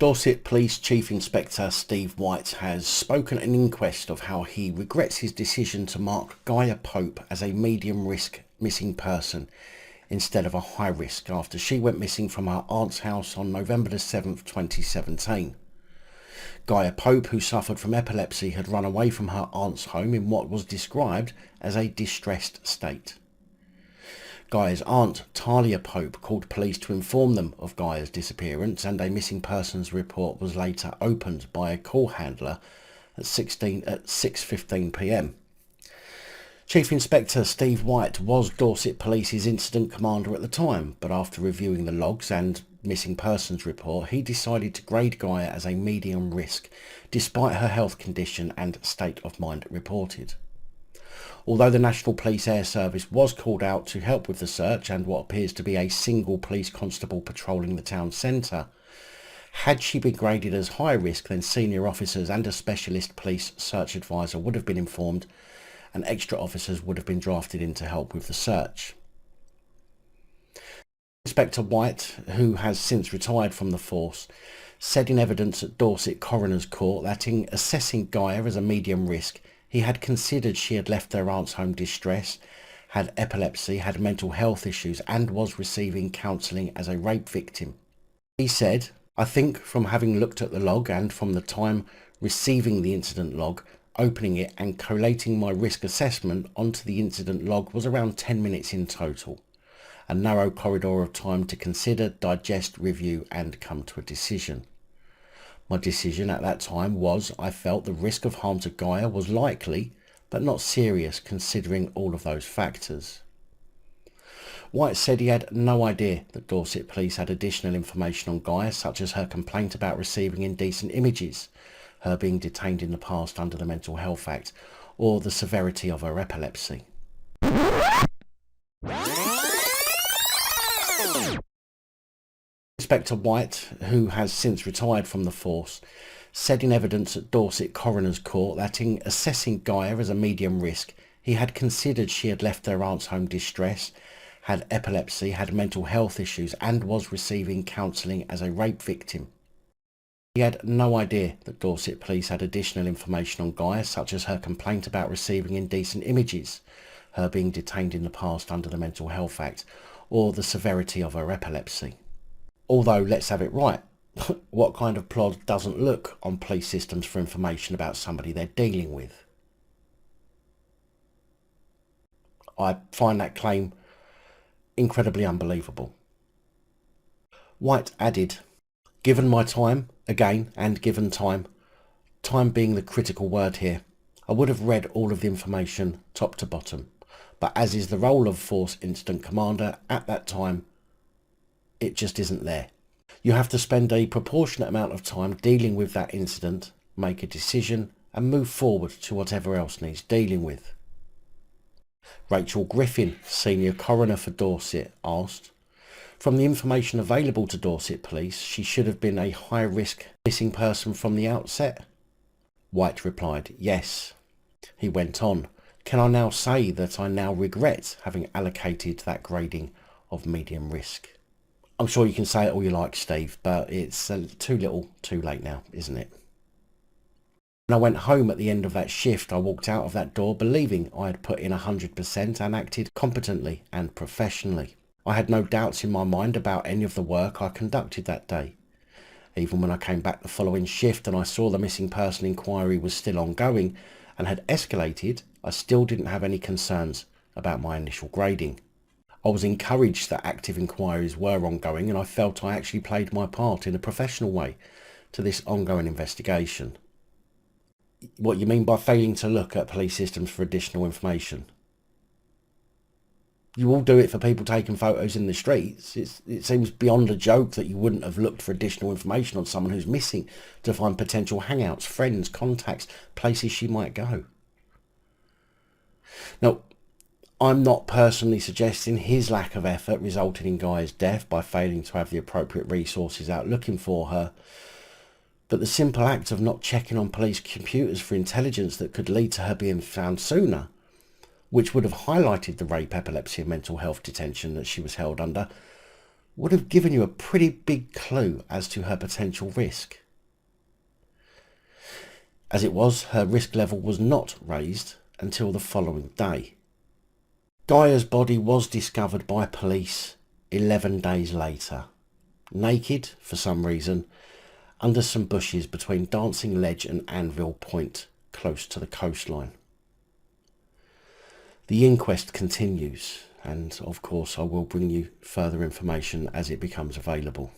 Dorset Police Chief Inspector Steve White has spoken at an inquest of how he regrets his decision to mark Gaia Pope as a medium risk missing person instead of a high risk after she went missing from her aunt's house on November the 7th, 2017. Gaia Pope, who suffered from epilepsy, had run away from her aunt's home in what was described as a distressed state. Gaia's aunt, Talia Pope, called police to inform them of Gaia's disappearance, and a missing persons report was later opened by a call handler at 6:15 p.m. Chief Inspector Steve White was Dorset Police's incident commander at the time, but after reviewing the logs and missing persons report, he decided to grade Gaia as a medium risk, despite her health condition and state of mind reported. Although the National Police Air Service was called out to help with the search and what appears to be a single police constable patrolling the town centre, had she been graded as high risk, then senior officers and a specialist police search advisor would have been informed and extra officers would have been drafted in to help with the search. Inspector White, who has since retired from the force, said in evidence at Dorset Coroner's Court that in assessing Gaia as a medium risk, he had considered she had left their aunt's home distressed, had epilepsy, had mental health issues and was receiving counselling as a rape victim. He said, "I think from having looked at the log and from the time receiving the incident log, opening it and collating my risk assessment onto the incident log was around 10 minutes in total. A narrow corridor of time to consider, digest, review and come to a decision. My decision at that time was I felt the risk of harm to Gaia was likely but not serious considering all of those factors." White said he had no idea that Dorset Police had additional information on Gaia, such as her complaint about receiving indecent images, her being detained in the past under the Mental Health Act, or the severity of her epilepsy. Inspector White, who has since retired from the force, said in evidence at Dorset Coroner's Court that in assessing Gaia as a medium risk, he had considered she had left their aunt's home distressed, had epilepsy, had mental health issues and was receiving counselling as a rape victim. He had no idea that Dorset Police had additional information on Gaia, such as her complaint about receiving indecent images, her being detained in the past under the Mental Health Act, or the severity of her epilepsy. Although, let's have it right, what kind of plod doesn't look on police systems for information about somebody they're dealing with? I find that claim incredibly unbelievable. White added, "Given my time, again, and given time being the critical word here, I would have read all of the information top to bottom, but as is the role of Force Incident Commander at that time, it just isn't there. You have to spend a proportionate amount of time dealing with that incident, make a decision and move forward to whatever else needs dealing with." Rachel Griffin, Senior Coroner for Dorset, asked, "From the information available to Dorset Police, she should have been a high-risk missing person from the outset?" White replied, "Yes." He went on, "Can I now say that I now regret having allocated that grading of medium risk?" I'm sure you can say it all you like, Steve, but it's too little too late now, isn't it? When I went home at the end of that shift, I walked out of that door believing I had put in 100% and acted competently and professionally. I had no doubts in my mind about any of the work I conducted that day. Even when I came back the following shift and I saw the missing person inquiry was still ongoing and had escalated, I still didn't have any concerns about my initial grading. I was encouraged that active inquiries were ongoing and I felt I actually played my part in a professional way to this ongoing investigation. What you mean by failing to look at police systems for additional information? You all do it for people taking photos in the streets. It seems beyond a joke that you wouldn't have looked for additional information on someone who's missing to find potential hangouts, friends, contacts, places she might go. Now, I'm not personally suggesting his lack of effort resulted in Gaia's death by failing to have the appropriate resources out looking for her, but the simple act of not checking on police computers for intelligence that could lead to her being found sooner, which would have highlighted the rape, epilepsy and mental health detention that she was held under, would have given you a pretty big clue as to her potential risk. As it was, her risk level was not raised until the following day. Gaia's body was discovered by police 11 days later, naked for some reason, under some bushes between Dancing Ledge and Anvil Point, close to the coastline. The inquest continues, and of course I will bring you further information as it becomes available.